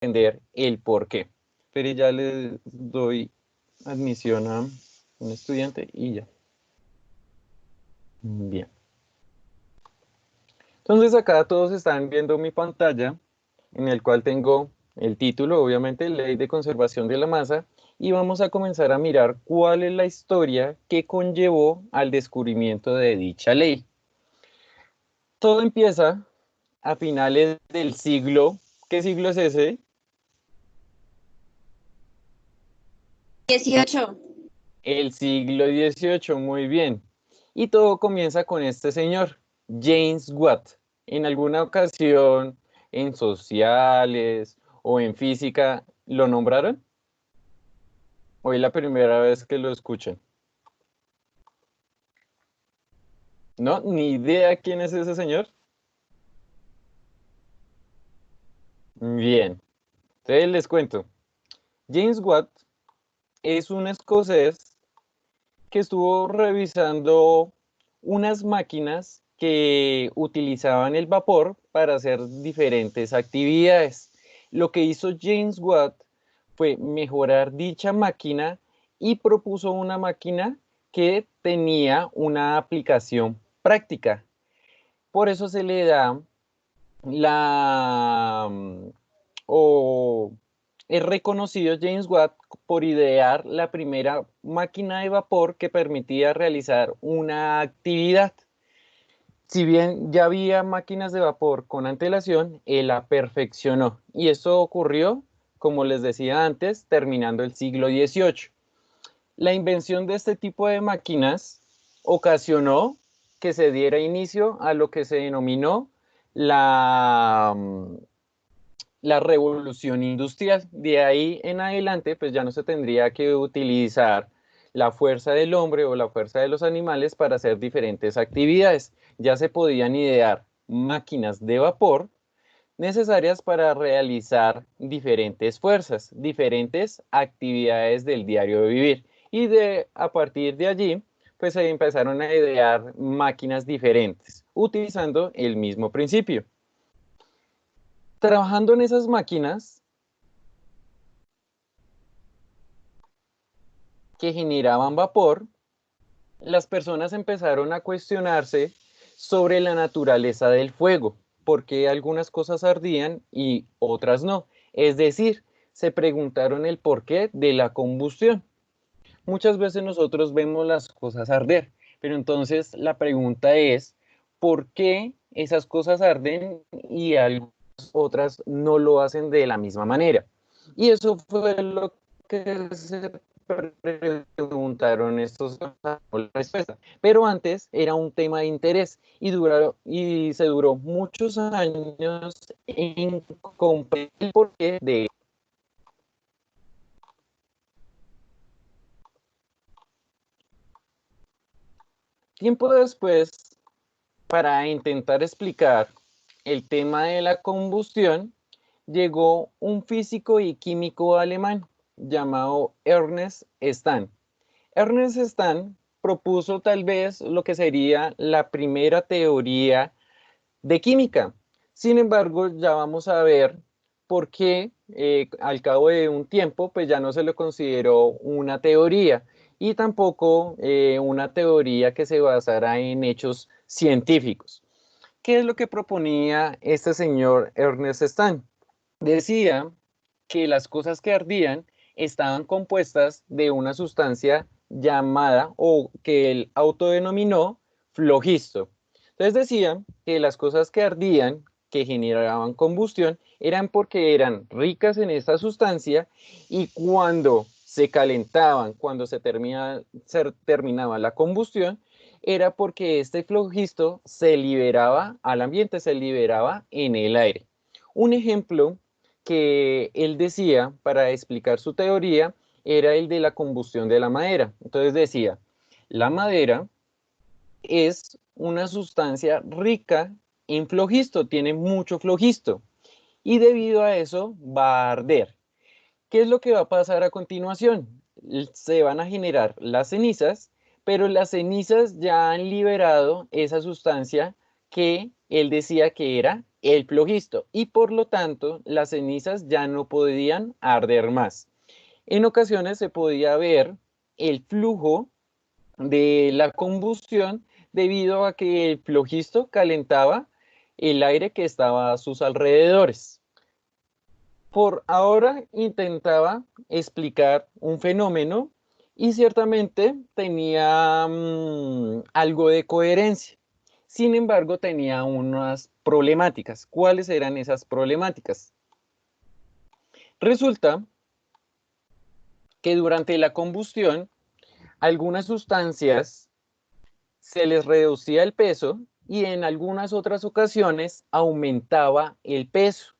entender el por qué. Pero ya le doy admisión a un estudiante y ya. Bien. Entonces acá todos están viendo mi pantalla, en el cual tengo el título, obviamente, Ley de Conservación de la Masa, y vamos a comenzar a mirar cuál es la historia que conllevó al descubrimiento de dicha ley. Todo empieza a finales del siglo. ¿Qué siglo es ese? 18. El siglo XVIII, muy bien. Y todo comienza con este señor, James Watt. En alguna ocasión, en sociales o en física, ¿lo nombraron? Hoy es la primera vez que lo escuchan. ¿No? Ni idea quién es ese señor. Bien, entonces les cuento. James Watt es un escocés que estuvo revisando unas máquinas que utilizaban el vapor para hacer diferentes actividades. Lo que hizo James Watt fue mejorar dicha máquina y propuso una máquina que tenía una aplicación práctica. Por eso se le da la o es reconocido James Watt por idear la primera máquina de vapor que permitía realizar una actividad. Si bien ya había máquinas de vapor con antelación, él la perfeccionó. Y esto ocurrió, como les decía antes, terminando el siglo XVIII. La invención de este tipo de máquinas ocasionó que se diera inicio a lo que se denominó la, la revolución industrial. De ahí en adelante, pues ya no se tendría que utilizar la fuerza del hombre o la fuerza de los animales para hacer diferentes actividades. Ya se podían idear máquinas de vapor necesarias para realizar diferentes fuerzas, diferentes actividades del diario de vivir. Y a partir de allí, pues se empezaron a idear máquinas diferentes, utilizando el mismo principio. Trabajando en esas máquinas que generaban vapor, las personas empezaron a cuestionarse sobre la naturaleza del fuego, por qué algunas cosas ardían y otras no. Es decir, se preguntaron el porqué de la combustión. Muchas veces nosotros vemos las cosas arder, pero entonces la pregunta es, ¿por qué esas cosas arden y algunas otras no lo hacen de la misma manera? Y eso fue lo que se preguntaron estos respuestas. Pero antes era un tema de interés y se duró muchos años en comprender el porqué de. Tiempo después, para intentar explicar el tema de la combustión, llegó un físico y químico alemán llamado Ernest Stan. Ernest Stan propuso tal vez lo que sería la primera teoría de química. Sin embargo, ya vamos a ver por qué al cabo de un tiempo, pues ya no se lo consideró una teoría y tampoco una teoría que se basara en hechos científicos. ¿Qué es lo que proponía este señor Ernest Stan? Decía que las cosas que ardían estaban compuestas de una sustancia llamada o que él autodenominó flogisto. Entonces decía que las cosas que ardían, que generaban combustión, eran porque eran ricas en esta sustancia y cuando se calentaban, cuando se terminaba la combustión, era porque este flogisto se liberaba al ambiente, se liberaba en el aire. Un ejemplo que él decía para explicar su teoría era el de la combustión de la madera. Entonces decía, la madera es una sustancia rica en flogisto, tiene mucho flogisto y debido a eso va a arder. ¿Qué es lo que va a pasar a continuación? Se van a generar las cenizas, pero las cenizas ya han liberado esa sustancia que él decía que era el flojisto y por lo tanto las cenizas ya no podían arder más. En ocasiones se podía ver el flujo de la combustión debido a que el flojisto calentaba el aire que estaba a sus alrededores. Por ahora intentaba explicar un fenómeno y ciertamente tenía algo de coherencia. Sin embargo, tenía unas problemáticas. ¿Cuáles eran esas problemáticas? Resulta que durante la combustión, algunas sustancias se les reducía el peso y en algunas otras ocasiones aumentaba el peso.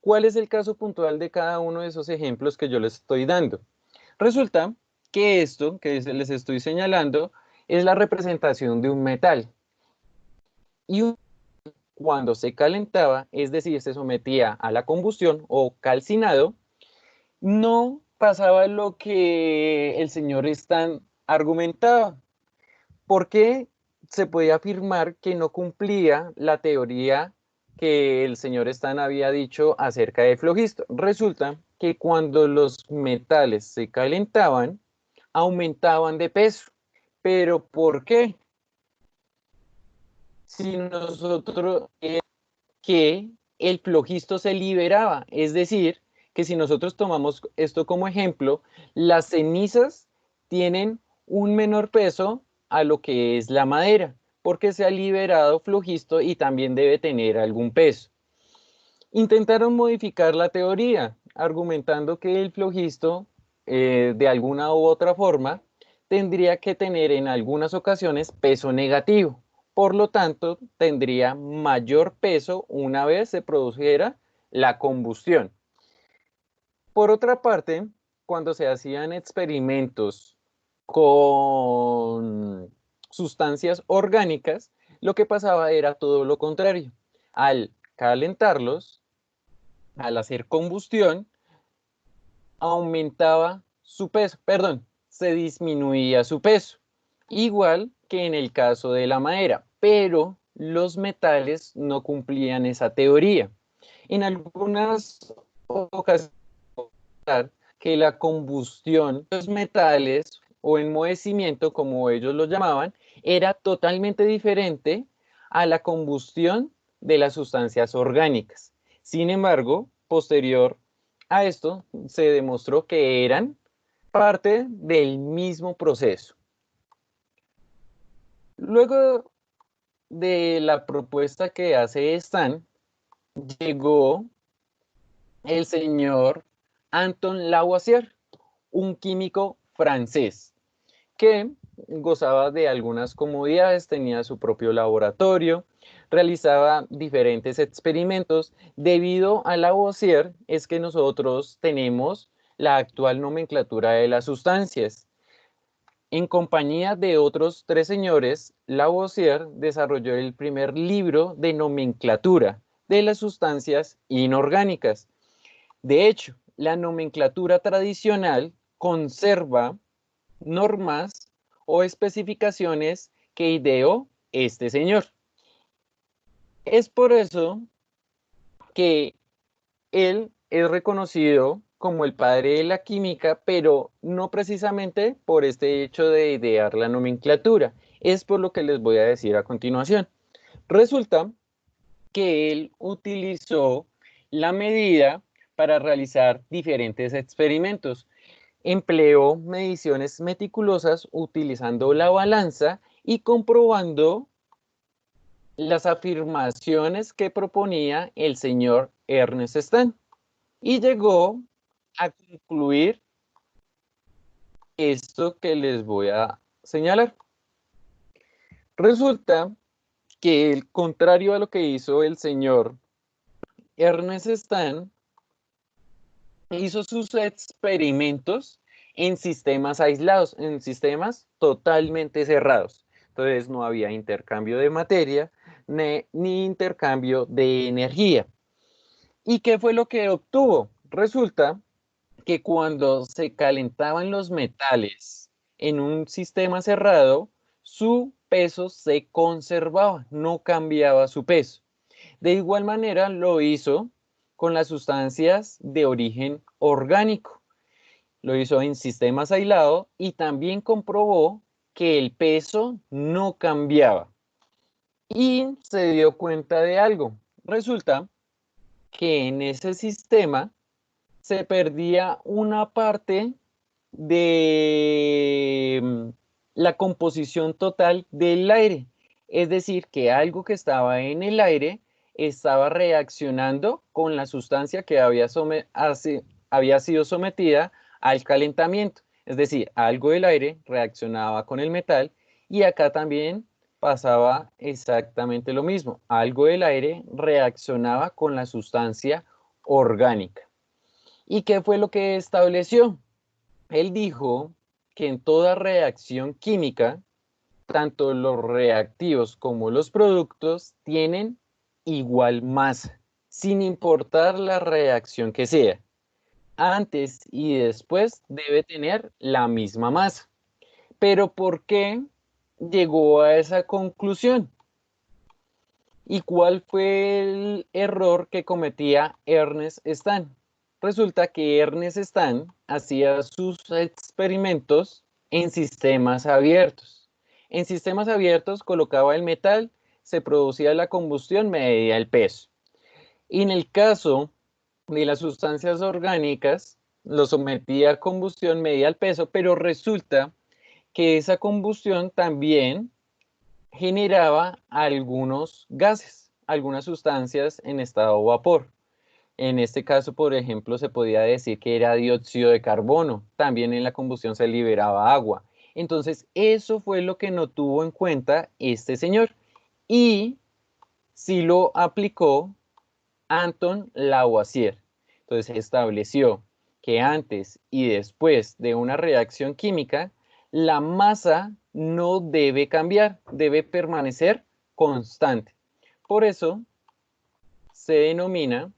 ¿Cuál es el caso puntual de cada uno de esos ejemplos que yo les estoy dando? Resulta que esto que les estoy señalando es la representación de un metal. Y cuando se calentaba, es decir, se sometía a la combustión o calcinado, no pasaba lo que el señor Stan argumentaba, porque se podía afirmar que no cumplía la teoría que el señor Stan había dicho acerca del flojisto. Resulta que cuando los metales se calentaban, aumentaban de peso. ¿Pero por qué? Si nosotros que el flojisto se liberaba, es decir, que si nosotros tomamos esto como ejemplo, las cenizas tienen un menor peso a lo que es la madera, porque se ha liberado flojisto y también debe tener algún peso. Intentaron modificar la teoría, argumentando que el flojisto, de alguna u otra forma, tendría que tener en algunas ocasiones peso negativo. Por lo tanto, tendría mayor peso una vez se produjera la combustión. Por otra parte, cuando se hacían experimentos con sustancias orgánicas, lo que pasaba era todo lo contrario. Al calentarlos, al hacer combustión, aumentaba su peso, perdón, se disminuía su peso, igual que en el caso de la madera, pero los metales no cumplían esa teoría. En algunas ocasiones que la combustión de los metales o enmohecimiento, como ellos lo llamaban, era totalmente diferente a la combustión de las sustancias orgánicas. Sin embargo, posterior a esto, se demostró que eran parte del mismo proceso. Luego de la propuesta que hace Stan, llegó el señor Anton Lavoisier, un químico francés que gozaba de algunas comodidades, tenía su propio laboratorio, realizaba diferentes experimentos. Debido a Lavoisier es que nosotros tenemos la actual nomenclatura de las sustancias. En compañía de otros tres señores, Lavoisier desarrolló el primer libro de nomenclatura de las sustancias inorgánicas. De hecho, la nomenclatura tradicional conserva normas o especificaciones que ideó este señor. Es por eso que él es reconocido como el padre de la química, pero no precisamente por este hecho de idear la nomenclatura. Es por lo que les voy a decir a continuación. Resulta que él utilizó la medida para realizar diferentes experimentos. Empleó mediciones meticulosas utilizando la balanza y comprobando las afirmaciones que proponía el señor Ernest Stan. Y llegó a concluir esto que les voy a señalar. Resulta que, el contrario a lo que hizo el señor Ernest Stan, hizo sus experimentos en sistemas aislados, en sistemas totalmente cerrados. Entonces no había intercambio de materia ni intercambio de energía. ¿Y qué fue lo que obtuvo? Resulta que cuando se calentaban los metales en un sistema cerrado, su peso se conservaba, no cambiaba su peso. De igual manera lo hizo con las sustancias de origen orgánico. Lo hizo en sistemas aislados y también comprobó que el peso no cambiaba. Y se dio cuenta de algo. Resulta que en ese sistema se perdía una parte de la composición total del aire. Es decir, que algo que estaba en el aire estaba reaccionando con la sustancia que había sido sometida al calentamiento. Es decir, algo del aire reaccionaba con el metal y acá también pasaba exactamente lo mismo. Algo del aire reaccionaba con la sustancia orgánica. ¿Y qué fue lo que estableció? Él dijo que en toda reacción química, tanto los reactivos como los productos tienen igual masa, sin importar la reacción que sea. Antes y después debe tener la misma masa. Pero ¿por qué llegó a esa conclusión? ¿Y cuál fue el error que cometía Ernest Stan? Resulta que Ernest Stan hacía sus experimentos en sistemas abiertos. En sistemas abiertos colocaba el metal, se producía la combustión, medía el peso. Y en el caso de las sustancias orgánicas, lo sometía a combustión, medía el peso, pero resulta que esa combustión también generaba algunos gases, algunas sustancias en estado vapor. En este caso, por ejemplo, se podía decir que era dióxido de carbono. También en la combustión se liberaba agua. Entonces, eso fue lo que no tuvo en cuenta este señor. Y sí lo aplicó Anton Lavoisier. Entonces, estableció que antes y después de una reacción química, la masa no debe cambiar, debe permanecer constante. Por eso se denomina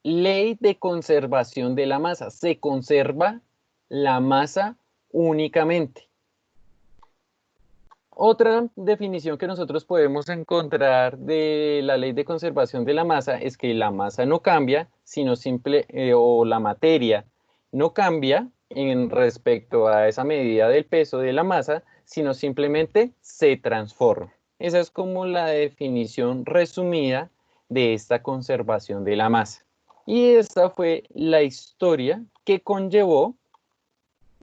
ley de conservación de la masa. Se conserva la masa únicamente. Otra definición que nosotros podemos encontrar de la ley de conservación de la masa es que la masa no cambia, sino o la materia no cambia en respecto a esa medida del peso de la masa, sino simplemente se transforma. Esa es como la definición resumida de esta conservación de la masa. Y esta fue la historia que conllevó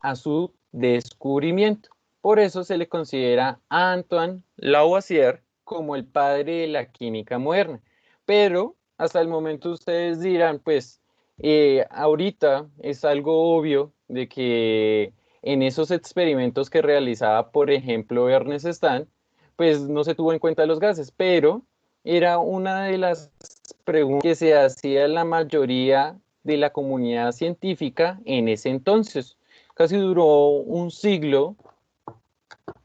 a su descubrimiento. Por eso se le considera a Antoine Lavoisier como el padre de la química moderna. Pero hasta el momento ustedes dirán, pues ahorita es algo obvio de que en esos experimentos que realizaba, por ejemplo, Ernest Stan, pues no se tuvo en cuenta los gases, pero era una de las preguntas que se hacía la mayoría de la comunidad científica en ese entonces. Casi duró un siglo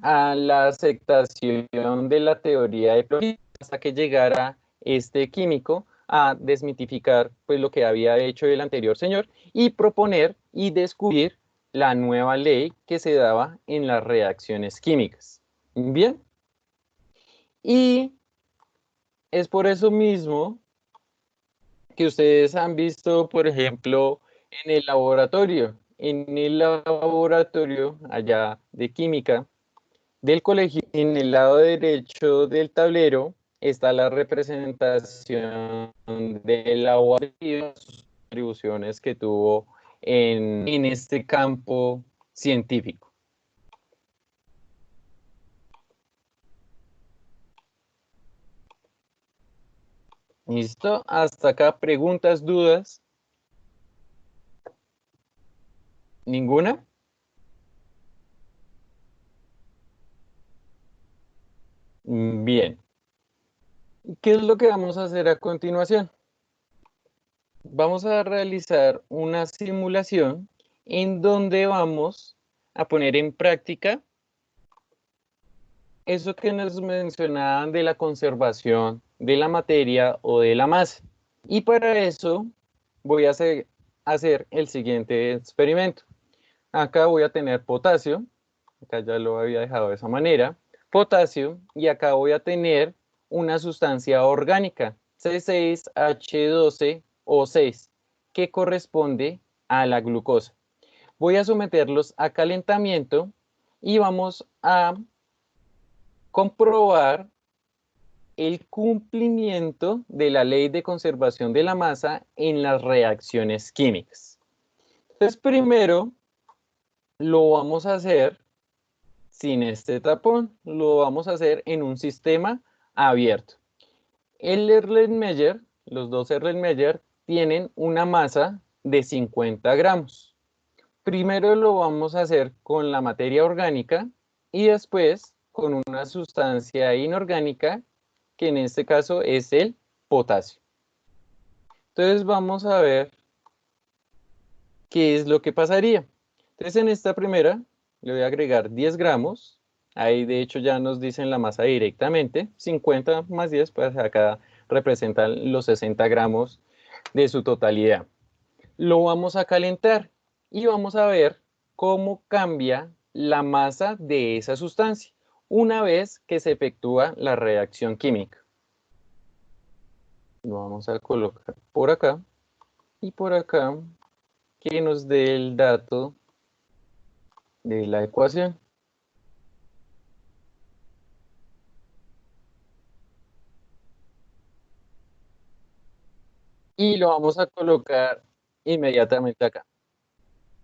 a la aceptación de la teoría de Floyd hasta que llegara este químico a desmitificar pues lo que había hecho el anterior señor y proponer y descubrir la nueva ley que se daba en las reacciones químicas. Bien, y es por eso mismo que ustedes han visto, por ejemplo, en el laboratorio allá de química del colegio, en el lado derecho del tablero está la representación del agua y sus contribuciones que tuvo en este campo científico. ¿Listo? Hasta acá, preguntas, dudas. ¿Ninguna? Bien. ¿Qué es lo que vamos a hacer a continuación? Vamos a realizar una simulación en donde vamos a poner en práctica eso que nos mencionaban de la conservación de la materia o de la masa. Y para eso voy a hacer el siguiente experimento. Acá voy a tener potasio, acá ya lo había dejado de esa manera, potasio, y acá voy a tener una sustancia orgánica, C6H12O6, que corresponde a la glucosa. Voy a someterlos a calentamiento y vamos a comprobar el cumplimiento de la ley de conservación de la masa en las reacciones químicas. Entonces, primero lo vamos a hacer sin este tapón, lo vamos a hacer en un sistema abierto. El Erlenmeyer, los dos Erlenmeyer, tienen una masa de 50 gramos. Primero lo vamos a hacer con la materia orgánica y después con una sustancia inorgánica, que en este caso es el potasio. Entonces vamos a ver qué es lo que pasaría. Entonces en esta primera le voy a agregar 10 gramos. Ahí de hecho ya nos dicen la masa directamente. 50 más 10, pues acá representan los 60 gramos de su totalidad. Lo vamos a calentar y vamos a ver cómo cambia la masa de esa sustancia una vez que se efectúa la reacción química. Lo vamos a colocar por acá y por acá, que nos dé el dato de la ecuación. Y lo vamos a colocar inmediatamente acá.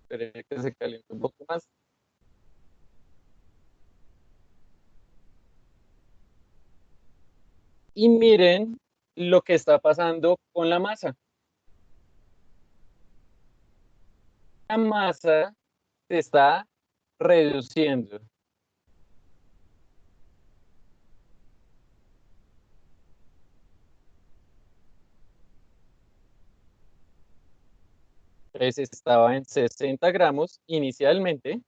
Esperen que se caliente un poco más. Y miren lo que está pasando con la masa. La masa se está reduciendo. Entonces estaba en 60 gramos inicialmente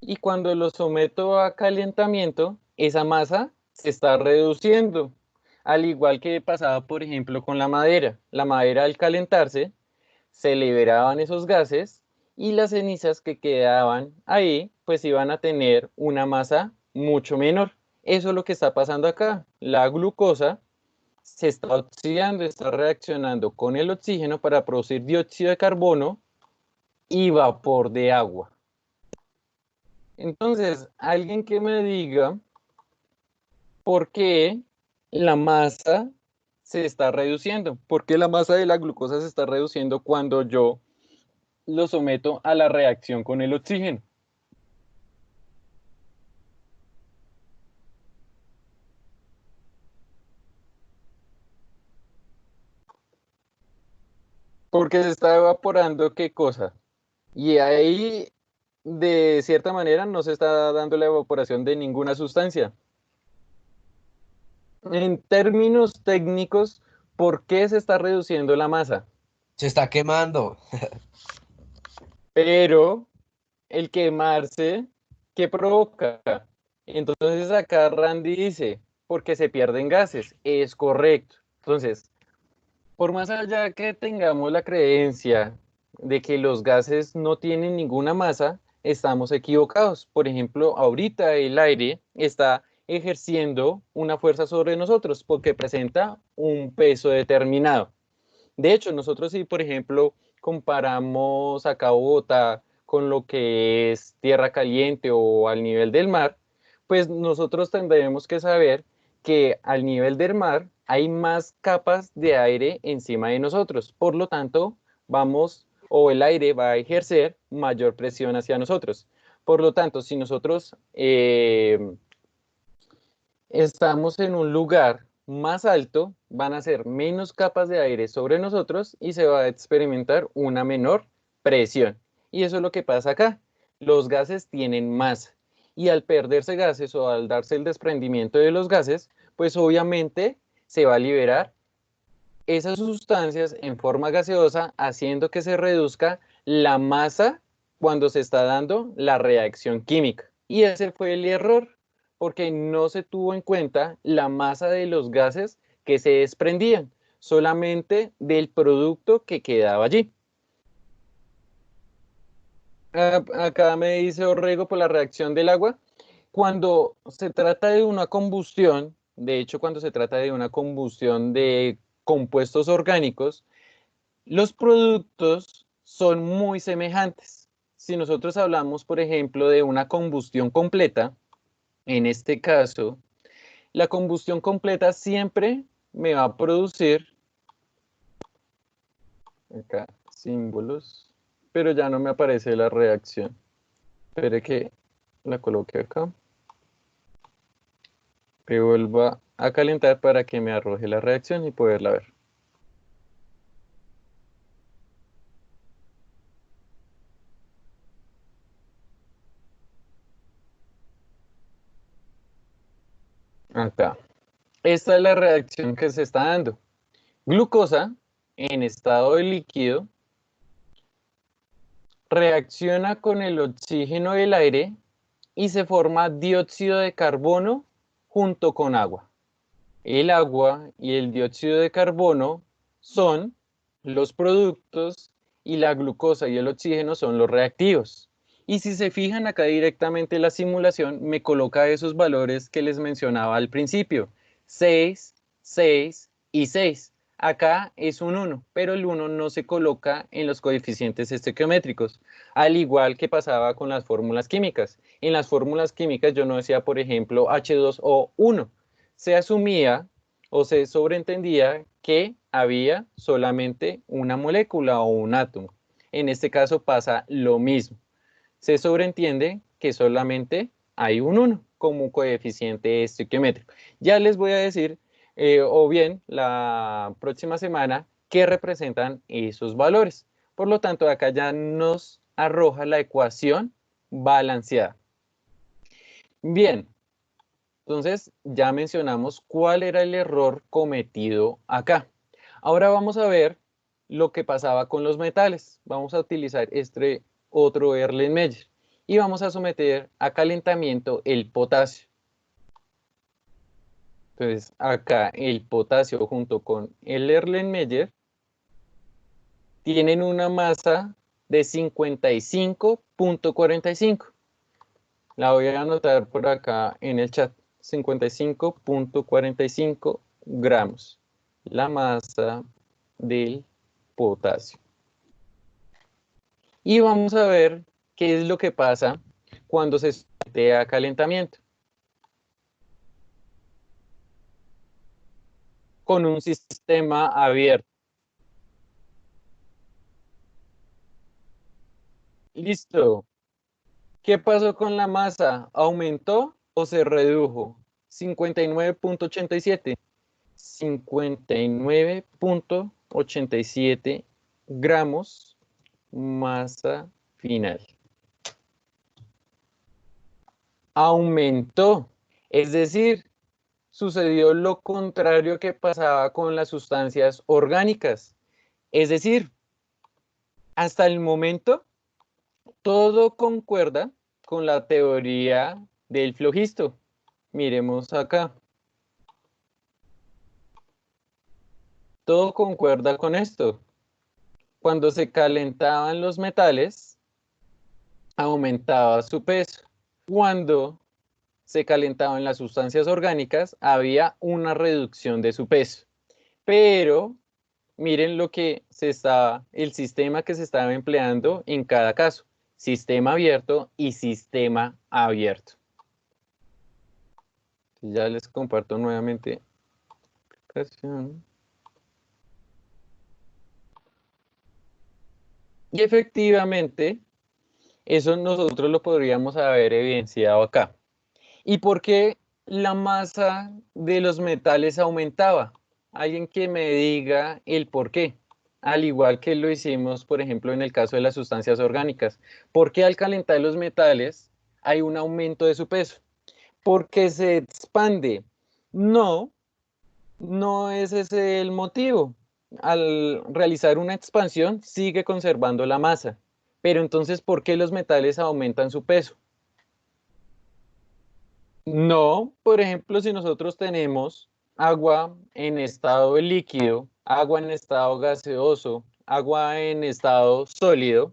y cuando lo someto a calentamiento, esa masa se está reduciendo. Al igual que pasaba, por ejemplo, con la madera. La madera al calentarse se liberaban esos gases y las cenizas que quedaban ahí pues iban a tener una masa mucho menor. Eso es lo que está pasando acá. La glucosa se está oxidando, está reaccionando con el oxígeno para producir dióxido de carbono y vapor de agua. Entonces, alguien que me diga por qué la masa se está reduciendo, por qué la masa de la glucosa se está reduciendo cuando yo lo someto a la reacción con el oxígeno. Porque se está evaporando qué cosa. Y ahí, de cierta manera, no se está dando la evaporación de ninguna sustancia. En términos técnicos, ¿por qué se está reduciendo la masa? Se está quemando. Pero el quemarse, ¿qué provoca? Entonces acá Randy dice, porque se pierden gases. Es correcto. Entonces, por más allá que tengamos la creencia de que los gases no tienen ninguna masa, estamos equivocados. Por ejemplo, ahorita el aire está ejerciendo una fuerza sobre nosotros porque presenta un peso determinado. De hecho, nosotros si, por ejemplo, comparamos acá Bogotá con lo que es tierra caliente o al nivel del mar, pues nosotros tendremos que saber que al nivel del mar hay más capas de aire encima de nosotros. Por lo tanto, vamos o el aire va a ejercer mayor presión hacia nosotros. Por lo tanto, si nosotros estamos en un lugar más alto, van a ser menos capas de aire sobre nosotros y se va a experimentar una menor presión. Y eso es lo que pasa acá. Los gases tienen masa y al perderse gases o al darse el desprendimiento de los gases, pues obviamente se va a liberar esas sustancias en forma gaseosa, haciendo que se reduzca la masa cuando se está dando la reacción química. Y ese fue el error, porque no se tuvo en cuenta la masa de los gases que se desprendían, solamente del producto que quedaba allí. Acá me dice Orrego por la reacción del agua. Cuando se trata de una combustión, de hecho cuando se trata de una combustión de compuestos orgánicos, los productos son muy semejantes. Si nosotros hablamos, por ejemplo, de una combustión completa, en este caso, la combustión completa siempre me va a producir, acá, símbolos, pero ya no me aparece la reacción. Espere que la coloque acá. Que vuelva a calentar para que me arroje la reacción y poderla ver. Acá. Esta es la reacción que se está dando. Glucosa en estado de líquido reacciona con el oxígeno del aire y se forma dióxido de carbono junto con agua. El agua y el dióxido de carbono son los productos y la glucosa y el oxígeno son los reactivos. Y si se fijan acá directamente la simulación, me coloca esos valores que les mencionaba al principio, 6, 6 y 6. Acá es un 1, pero el 1 no se coloca en los coeficientes estequiométricos, al igual que pasaba con las fórmulas químicas. En las fórmulas químicas yo no decía, por ejemplo, H2O1, se asumía o se sobreentendía que había solamente una molécula o un átomo. En este caso pasa lo mismo. Se sobreentiende que solamente hay un 1 como coeficiente estequiométrico. Ya les voy a decir, o bien la próxima semana, qué representan esos valores. Por lo tanto, acá ya nos arroja la ecuación balanceada. Bien, entonces ya mencionamos cuál era el error cometido acá. Ahora vamos a ver lo que pasaba con los metales. Vamos a utilizar este otro Erlenmeyer y vamos a someter a calentamiento el potasio. Entonces acá el potasio junto con el Erlenmeyer tienen una masa de 55.45. La voy a anotar por acá en el chat. 55.45 gramos. La masa del potasio. Y vamos a ver qué es lo que pasa cuando se somete a calentamiento. Con un sistema abierto. Listo. ¿Qué pasó con la masa? ¿Aumentó o se redujo? 59.87. 59.87 gramos masa final. Aumentó, es decir, sucedió lo contrario que pasaba con las sustancias orgánicas. Es decir, hasta el momento todo concuerda con la teoría del flogisto. Miremos acá. Todo concuerda con esto. Cuando se calentaban los metales, aumentaba su peso. Cuando se calentaban las sustancias orgánicas, había una reducción de su peso. Pero miren lo que el sistema que se estaba empleando en cada caso. Sistema abierto y sistema abierto. Ya les comparto nuevamente. Y efectivamente, eso nosotros lo podríamos haber evidenciado acá. ¿Y por qué la masa de los metales aumentaba? Alguien que me diga el por qué. Al igual que lo hicimos, por ejemplo, en el caso de las sustancias orgánicas. ¿Por qué al calentar los metales hay un aumento de su peso? Porque se expande. No, no es ese el motivo. Al realizar una expansión sigue conservando la masa. Pero entonces, ¿por qué los metales aumentan su peso? No, por ejemplo, si nosotros tenemos agua en estado líquido, agua en estado gaseoso, agua en estado sólido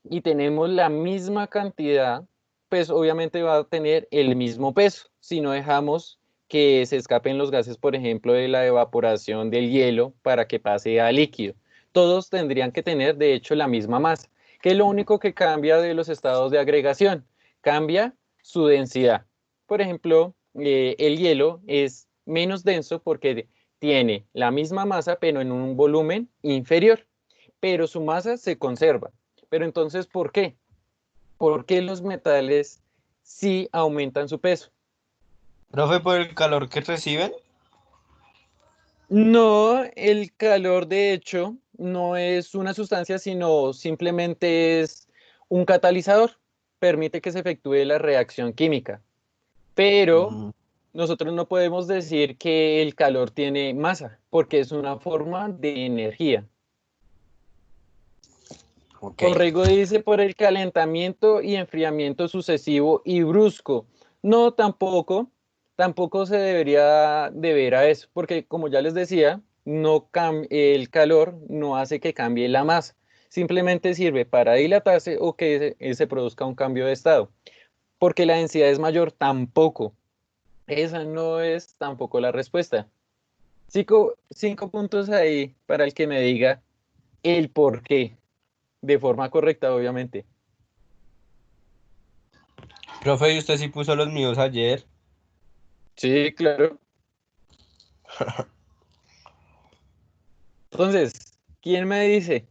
y tenemos la misma cantidad, pues obviamente va a tener el mismo peso si no dejamos que se escapen los gases, por ejemplo, de la evaporación del hielo para que pase a líquido. Todos tendrían que tener, de hecho, la misma masa, que es lo único que cambia de los estados de agregación, cambia su densidad. Por ejemplo, el hielo es menos denso porque tiene la misma masa, pero en un volumen inferior, pero su masa se conserva. Pero entonces, ¿por qué? ¿Por qué los metales sí aumentan su peso? Profe, por el calor que reciben. No, el calor de hecho no es una sustancia, sino simplemente es un catalizador. Permite que se efectúe la reacción química. Pero Mm, nosotros no podemos decir que el calor tiene masa, porque es una forma de energía. ok. Orrego dice por el calentamiento y enfriamiento sucesivo y brusco. No, tampoco se debería deber a eso, porque como ya les decía, el calor no hace que cambie la masa, simplemente sirve para dilatarse o que se produzca un cambio de estado, porque la densidad es mayor, tampoco. Esa no es tampoco la respuesta. Cinco puntos ahí para el que me diga el por qué, de forma correcta, obviamente. Profe, ¿y usted sí puso los míos ayer? Sí, claro. Entonces, ¿quién me dice?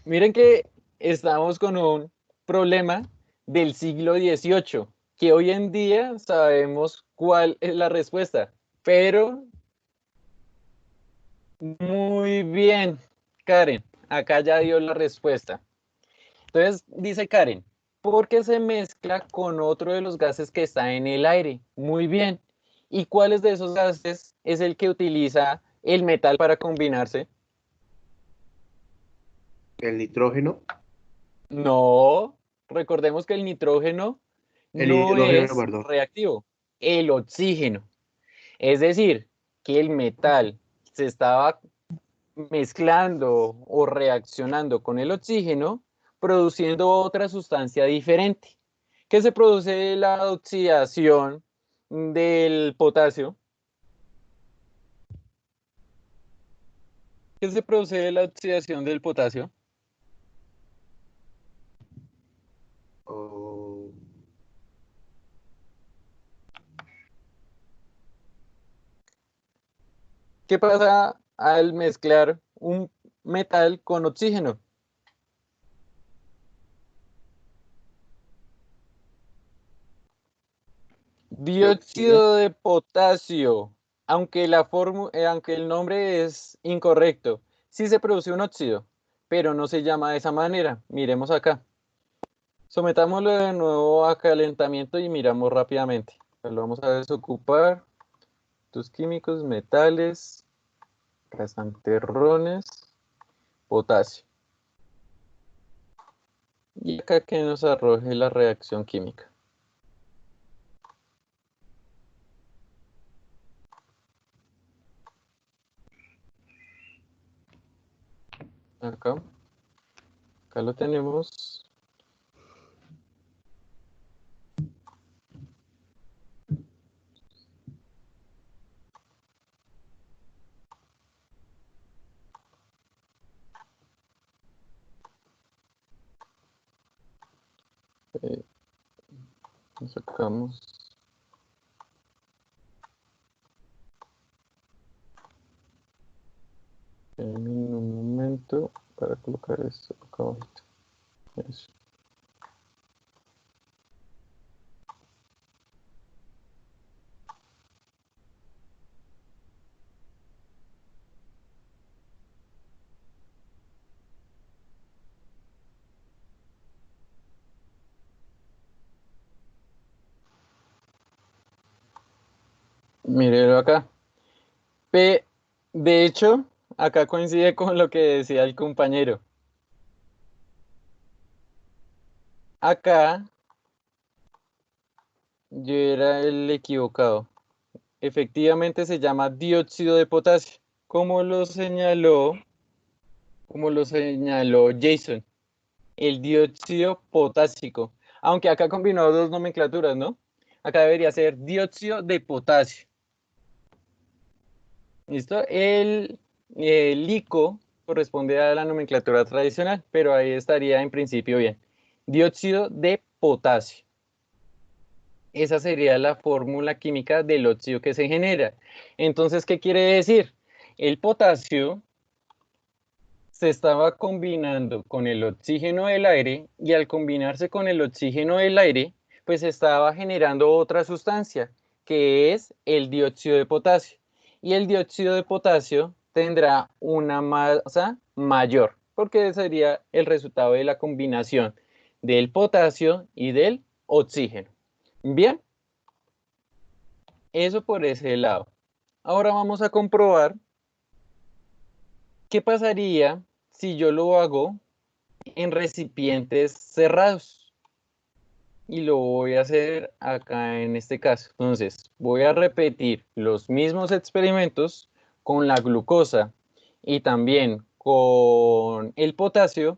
Miren que estamos con un problema del siglo XVIII, que hoy en día sabemos cuál es la respuesta, pero muy bien, Karen, acá ya dio la respuesta. Entonces, dice Karen, porque se mezcla con otro de los gases que está en el aire. Muy bien. ¿Y cuáles de esos gases es el que utiliza el metal para combinarse? El nitrógeno. No, recordemos que el nitrógeno El no hidrógeno, es perdón. reactivo, el oxígeno. Es decir, que el metal se estaba mezclando o reaccionando con el oxígeno, produciendo otra sustancia diferente. ¿Qué se produce la oxidación del potasio? ¿Qué se produce de la oxidación del potasio? Oh, ¿Qué pasa al mezclar un metal con oxígeno? se oxida. Dióxido de potasio, aunque el nombre es incorrecto, sí se produce un óxido, pero no se llama de esa manera. Miremos acá. Sometámoslo de nuevo a calentamiento y miramos rápidamente. Lo vamos a desocupar. Tus químicos, metales, casanterrones, potasio. Y acá que nos arroje la reacción química. Acá, acá lo tenemos. Eh, lo sacamos. En un momento para colocar esto acá abajo. Eso. Mírelo acá. P, de hecho, acá coincide con lo que decía el compañero. Acá yo era el equivocado. Efectivamente se llama dióxido de potasio, como lo señaló, como lo señaló Jason, el dióxido potásico. Aunque acá combinó dos nomenclaturas, ¿no? Acá debería ser dióxido de potasio. ¿Listo? El ICO corresponde a la nomenclatura tradicional, pero ahí estaría en principio bien. Dióxido de potasio. Esa sería la fórmula química del óxido que se genera. Entonces, ¿qué quiere decir? El potasio se estaba combinando con el oxígeno del aire y al combinarse con el oxígeno del aire, pues estaba generando otra sustancia, que es el dióxido de potasio. Y el dióxido de potasio tendrá una masa mayor, porque sería el resultado de la combinación del potasio y del oxígeno. Bien, eso por ese lado. Ahora vamos a comprobar qué pasaría si yo lo hago en recipientes cerrados. Y lo voy a hacer acá en este caso. Entonces, voy a repetir los mismos experimentos con la glucosa y también con el potasio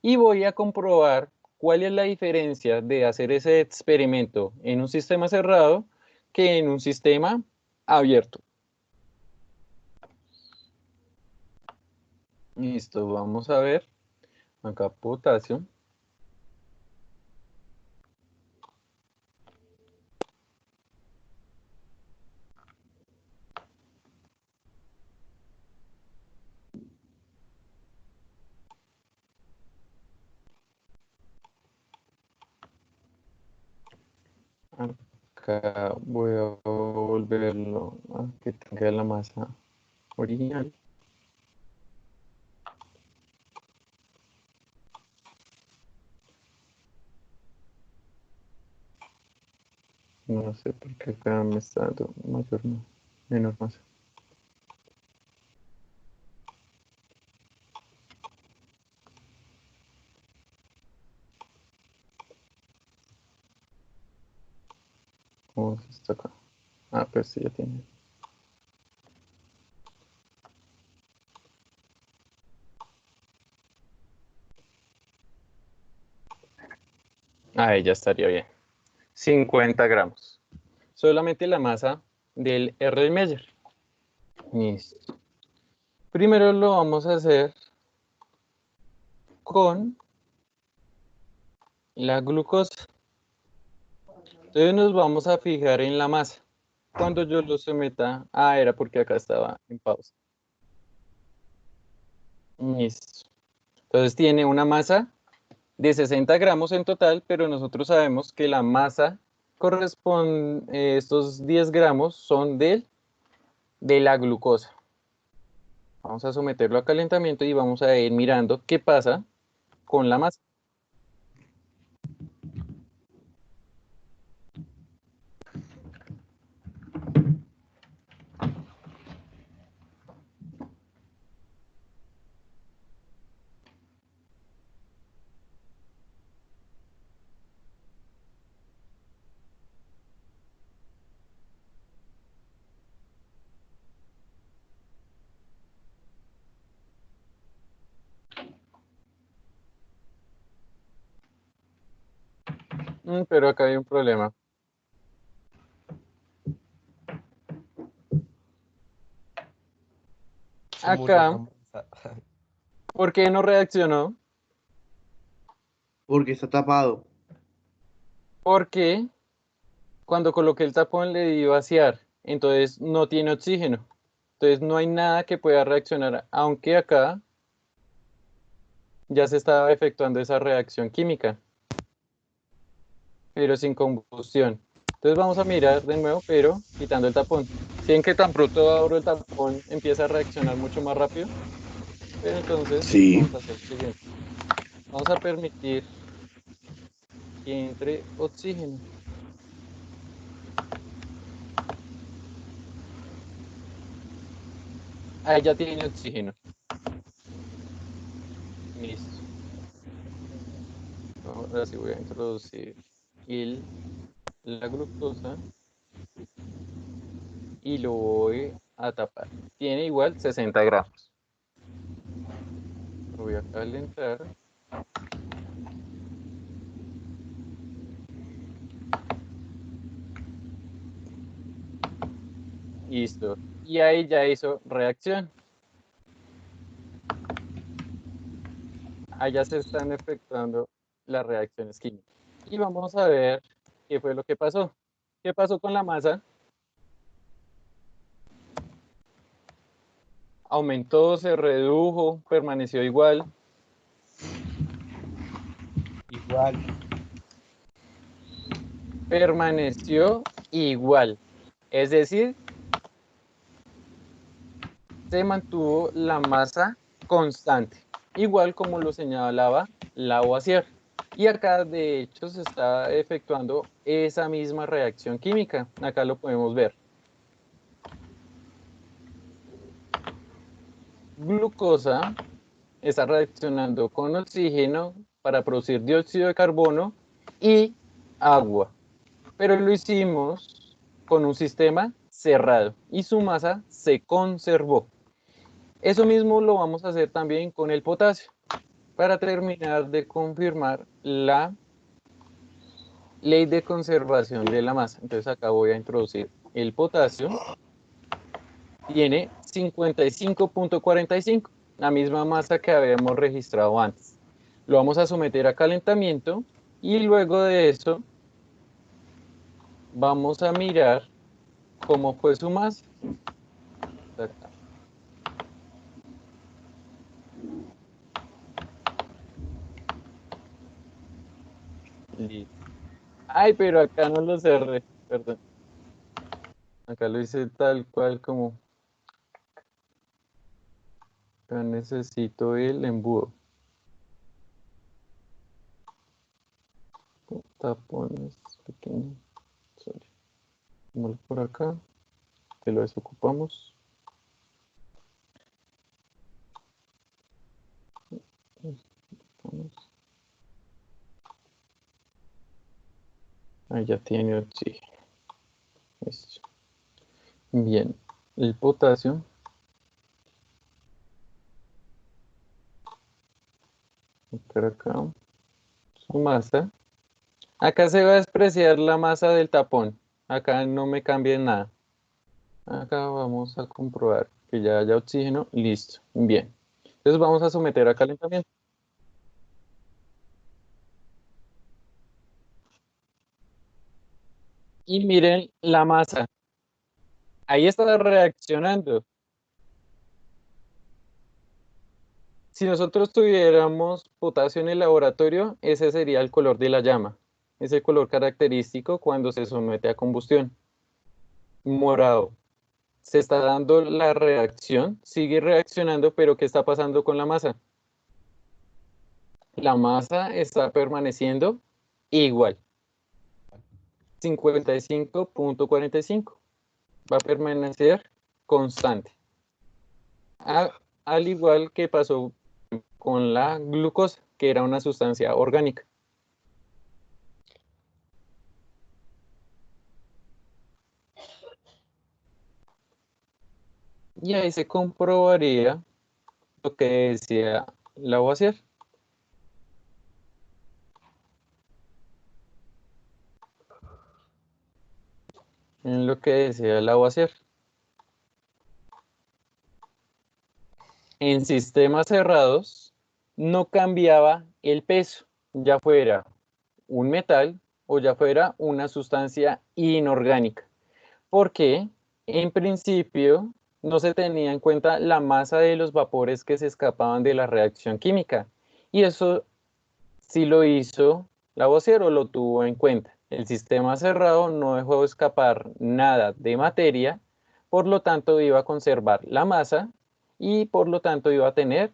y voy a comprobar cuál es la diferencia de hacer ese experimento en un sistema cerrado que en un sistema abierto. Listo, vamos a ver. Acá potasio. Acá voy a volverlo a que tenga la masa original. No sé por qué acá me está dando mayor, no, menor masa. ¿Cómo es esto acá? Ah, pues sí, ya tiene. Ahí ya estaría bien. 50 gramos. Solamente la masa del Erlenmeyer. Listo. Primero lo vamos a hacer con la glucosa. Entonces nos vamos a fijar en la masa. Cuando yo lo someta, era porque acá estaba en pausa. Listo. Entonces tiene una masa de 60 gramos en total, pero nosotros sabemos que la masa corresponde, estos 10 gramos son de la glucosa. Vamos a someterlo a calentamiento y vamos a ir mirando qué pasa con la masa. Pero acá hay un problema. Se murió la Acá, masa. ¿por qué no reaccionó? Porque está tapado. Porque cuando coloqué el tapón le di vaciar, entonces no tiene oxígeno. Entonces no hay nada que pueda reaccionar, aunque acá ya se estaba efectuando esa reacción química, pero sin combustión. Entonces vamos a mirar de nuevo, pero quitando el tapón. Si ven que tan pronto abro el tapón empieza a reaccionar mucho más rápido, pero entonces Sí. vamos a hacer lo siguiente. Vamos a permitir que entre oxígeno. Ahí ya tiene oxígeno. Listo. Ahora sí voy a introducir la glucosa y lo voy a tapar. Tiene igual 60 gramos. Lo voy a calentar. Listo. Y ahí ya hizo reacción. Allá se están efectuando las reacciones químicas. Y vamos a ver qué fue lo que pasó. ¿Qué pasó con la masa? Aumentó, se redujo, permaneció igual. Igual. Permaneció igual. Es decir, se mantuvo la masa constante, igual como lo señalaba Lavoisier. Y acá, de hecho, se está efectuando esa misma reacción química. Acá lo podemos ver. Glucosa está reaccionando con oxígeno para producir dióxido de carbono y agua. Pero lo hicimos con un sistema cerrado y su masa se conservó. Eso mismo lo vamos a hacer también con el potasio para terminar de confirmar la ley de conservación de la masa. Entonces acá voy a introducir el potasio. Tiene 55.45, la misma masa que habíamos registrado antes. Lo vamos a someter a calentamiento y luego de eso vamos a mirar cómo fue su masa. Acá. Listo. Ay, pero acá no lo cerré, perdón. Acá lo hice tal cual como. Acá necesito el embudo. Tapones pequeños. Sorry. Vamos por acá. Que lo desocupamos. Ahí ya tiene oxígeno. Eso. Bien, el potasio acá, su masa. Acá se va a despreciar la masa del tapón. Acá no me cambia nada. Acá vamos a comprobar que ya haya oxígeno. Listo. Bien. Entonces vamos a someter a calentamiento. Y miren la masa. Ahí está reaccionando. Si nosotros tuviéramos potasio en el laboratorio, ese sería el color de la llama. Es el color característico cuando se somete a combustión. Morado. Se está dando la reacción, sigue reaccionando, pero ¿qué está pasando con la masa? La masa está permaneciendo igual. 55.45. Va a permanecer constante. Al igual que pasó con la glucosa, que era una sustancia orgánica. Y ahí se comprobaría lo que decía Lavoisier. En lo que decía Lavoisier. En sistemas cerrados no cambiaba el peso, ya fuera un metal o ya fuera una sustancia inorgánica, porque en principio no se tenía en cuenta la masa de los vapores que se escapaban de la reacción química, y eso sí lo hizo Lavoisier o lo tuvo en cuenta. El sistema cerrado no dejó escapar nada de materia, por lo tanto iba a conservar la masa y por lo tanto iba a tener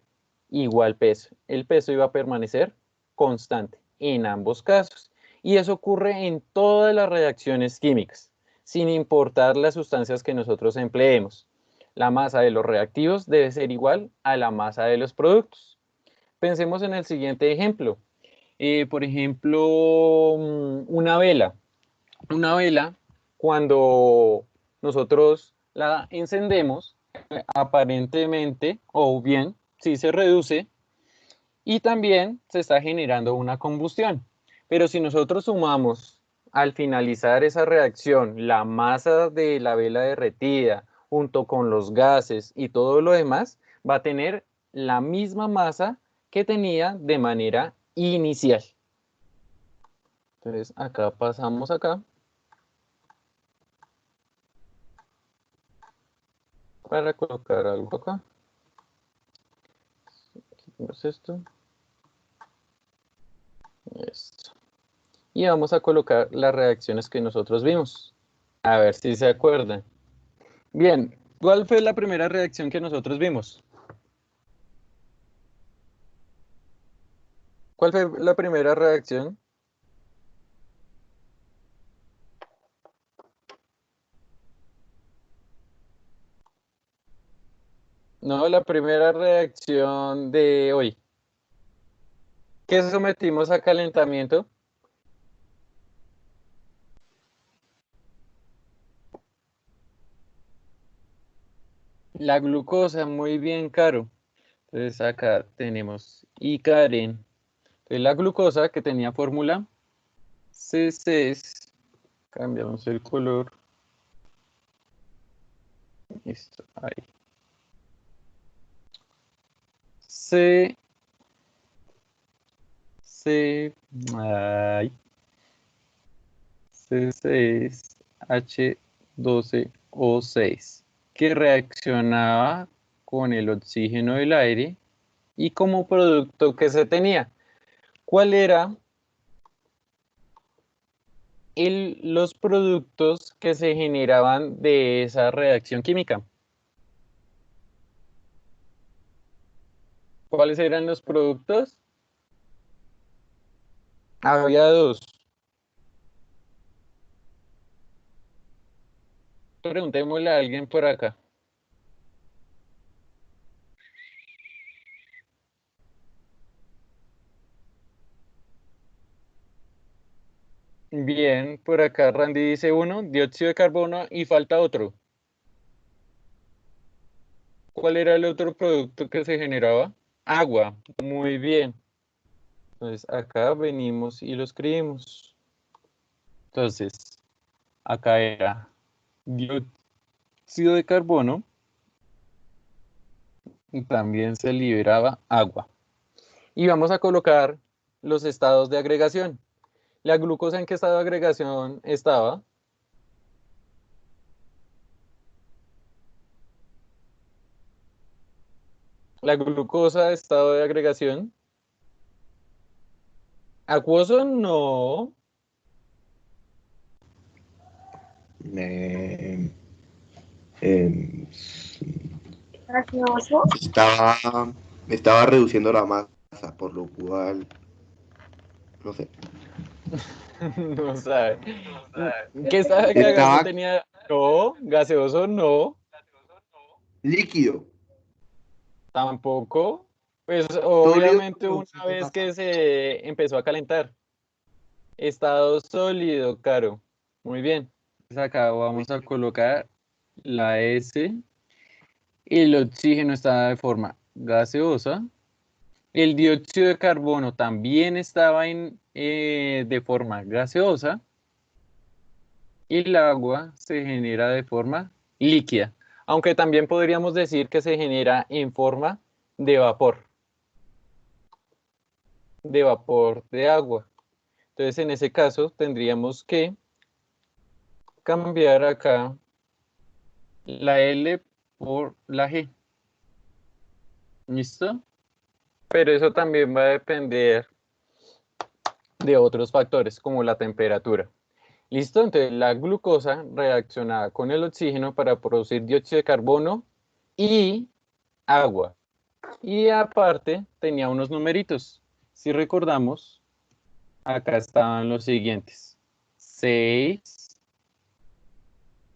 igual peso. El peso iba a permanecer constante en ambos casos. Y eso ocurre en todas las reacciones químicas, sin importar las sustancias que nosotros empleemos. La masa de los reactivos debe ser igual a la masa de los productos. Pensemos en el siguiente ejemplo. Por ejemplo, una vela. Una vela, cuando nosotros la encendemos, aparentemente, o bien, sí se reduce y también se está generando una combustión. Pero si nosotros sumamos al finalizar esa reacción, la masa de la vela derretida, junto con los gases y todo lo demás, va a tener la misma masa que tenía de manera inicial. Entonces, acá pasamos acá. Para colocar algo acá. Quitamos esto. Esto. Y vamos a colocar las reacciones que nosotros vimos. A ver si se acuerdan. Bien, ¿cuál fue la primera reacción que nosotros vimos? ¿Cuál fue la primera reacción? No, la primera reacción de hoy. ¿Qué sometimos a calentamiento? La glucosa, muy bien, Caro. Entonces acá tenemos y Karen. Entonces la glucosa que tenía fórmula C6, cambiamos el color. Listo, ahí. Ay, C6H12O6, que reaccionaba con el oxígeno del aire y como producto que se tenía. ¿Cuál era los productos que se generaban de esa reacción química? ¿Cuáles eran los productos? Había dos. Preguntémosle a alguien por acá. Bien, por acá Randy dice uno, dióxido de carbono, y falta otro. ¿Cuál era el otro producto que se generaba? Agua. Muy bien. Entonces acá venimos y lo escribimos. Entonces, acá era dióxido de carbono y también se liberaba agua. Y vamos a colocar los estados de agregación. ¿La glucosa en qué estado de agregación estaba? La glucosa, estado de agregación. Acuoso, no. Eh, em, estaba reduciendo la masa, por lo cual, no sé. No sabe. ¿Qué estado de agregación Estaba tenía? No, gaseoso, no. líquido. Tampoco. Pues Sólido obviamente con una oxígeno vez que aparte. se empezó a calentar. Estado sólido, Caro. Muy bien. Pues acá vamos a colocar la S. El oxígeno está de forma gaseosa. El dióxido de carbono también estaba de forma gaseosa. Y el agua se genera de forma líquida. Aunque también podríamos decir que se genera en forma de vapor. De vapor de agua. Entonces, en ese caso, tendríamos que cambiar acá la L por la G. ¿Listo? Pero eso también va a depender de otros factores, como la temperatura. ¿Listo? Entonces, la glucosa reaccionaba con el oxígeno para producir dióxido de carbono y agua. Y aparte, tenía unos numeritos. Si recordamos, acá estaban los siguientes. 6.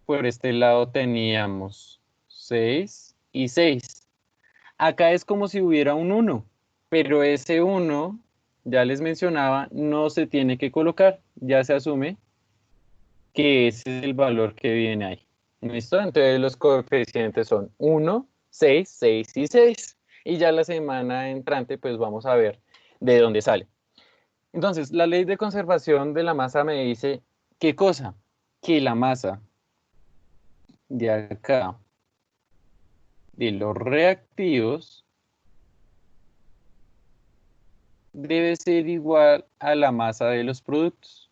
Por este lado teníamos 6 y 6. Acá es como si hubiera un 1, pero ese 1, ya les mencionaba, no se tiene que colocar. Ya se asume que ese es el valor que viene ahí. ¿Listo? Entonces los coeficientes son 1, 6, 6 y 6. Y ya la semana entrante pues vamos a ver de dónde sale. Entonces, la ley de conservación de la masa me dice ¿Qué cosa? Que la masa de acá, de los reactivos, debe ser igual a la masa de los productos.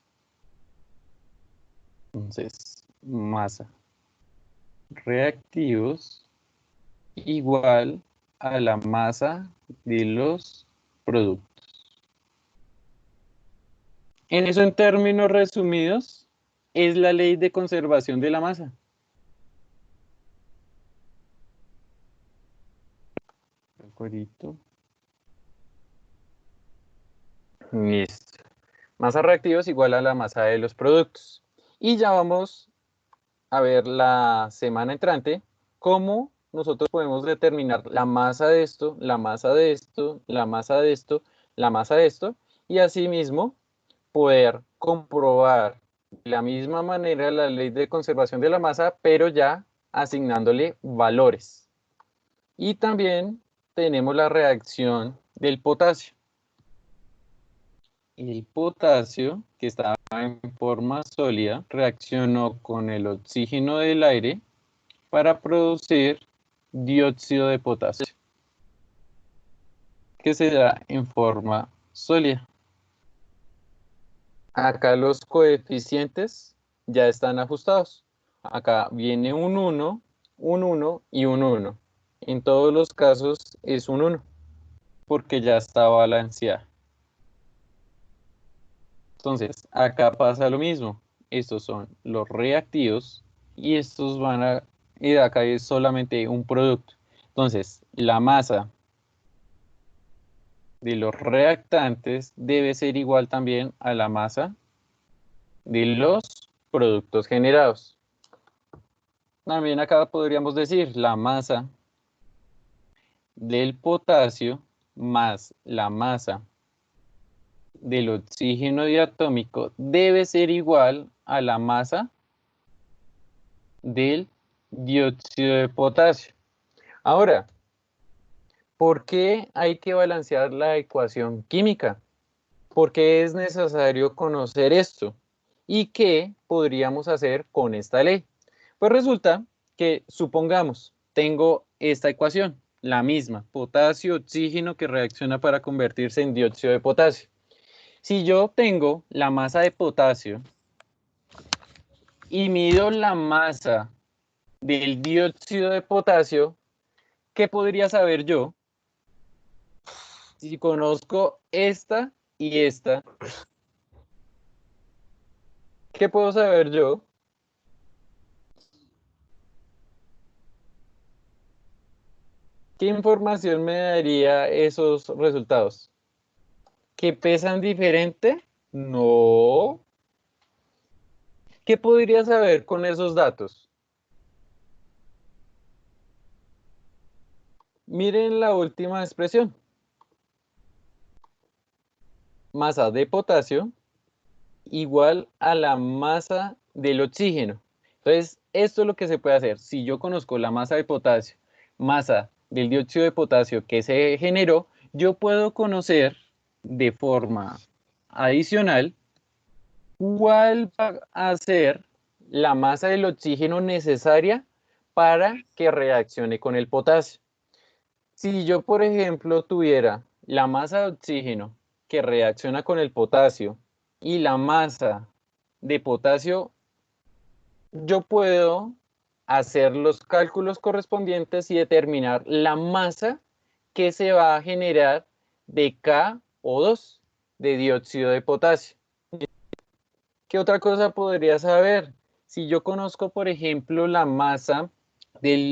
Entonces, masa reactivos igual a la masa de los productos. En eso, en términos resumidos, es la ley de conservación de la masa. Listo. Masa reactivos igual a la masa de los productos. Y ya vamos a ver la semana entrante cómo nosotros podemos determinar la masa de esto, la masa de esto, la masa de esto, la masa de esto, y asimismo poder comprobar de la misma manera la ley de conservación de la masa, pero ya asignándole valores. Y también tenemos la reacción del potasio. El potasio, que estaba en forma sólida, reaccionó con el oxígeno del aire para producir dióxido de potasio, que se da en forma sólida. Acá los coeficientes ya están ajustados. Acá viene un 1, un 1 y un 1. En todos los casos es un 1, porque ya está balanceada. Entonces, acá pasa lo mismo. Estos son los reactivos y estos van a... Y de acá es solamente un producto. Entonces, la masa de los reactantes debe ser igual también a la masa de los productos generados. También acá podríamos decir la masa del potasio más la masa del oxígeno diatómico debe ser igual a la masa del dióxido de potasio. Ahora, ¿por qué hay que balancear la ecuación química? ¿Por qué es necesario conocer esto? ¿Y qué podríamos hacer con esta ley? Pues resulta que, supongamos, tengo esta ecuación, la misma, potasio, oxígeno que reacciona para convertirse en dióxido de potasio. Si yo tengo la masa de potasio y mido la masa del dióxido de potasio, ¿qué podría saber yo? Si conozco esta y esta, ¿qué puedo saber yo? ¿Qué información me daría esos resultados? ¿Que pesan diferente? No. ¿Qué podría saber con esos datos? Miren la última expresión. Masa de potasio igual a la masa del oxígeno. Entonces, esto es lo que se puede hacer. Si yo conozco la masa de potasio, masa del dióxido de potasio que se generó, yo puedo conocer de forma adicional cuál va a ser la masa del oxígeno necesaria para que reaccione con el potasio. Si yo, por ejemplo, tuviera la masa de oxígeno que reacciona con el potasio y la masa de potasio, yo puedo hacer los cálculos correspondientes y determinar la masa que se va a generar de K2, de dióxido de potasio. ¿Qué otra cosa podría saber? Si yo conozco, por ejemplo, la masa del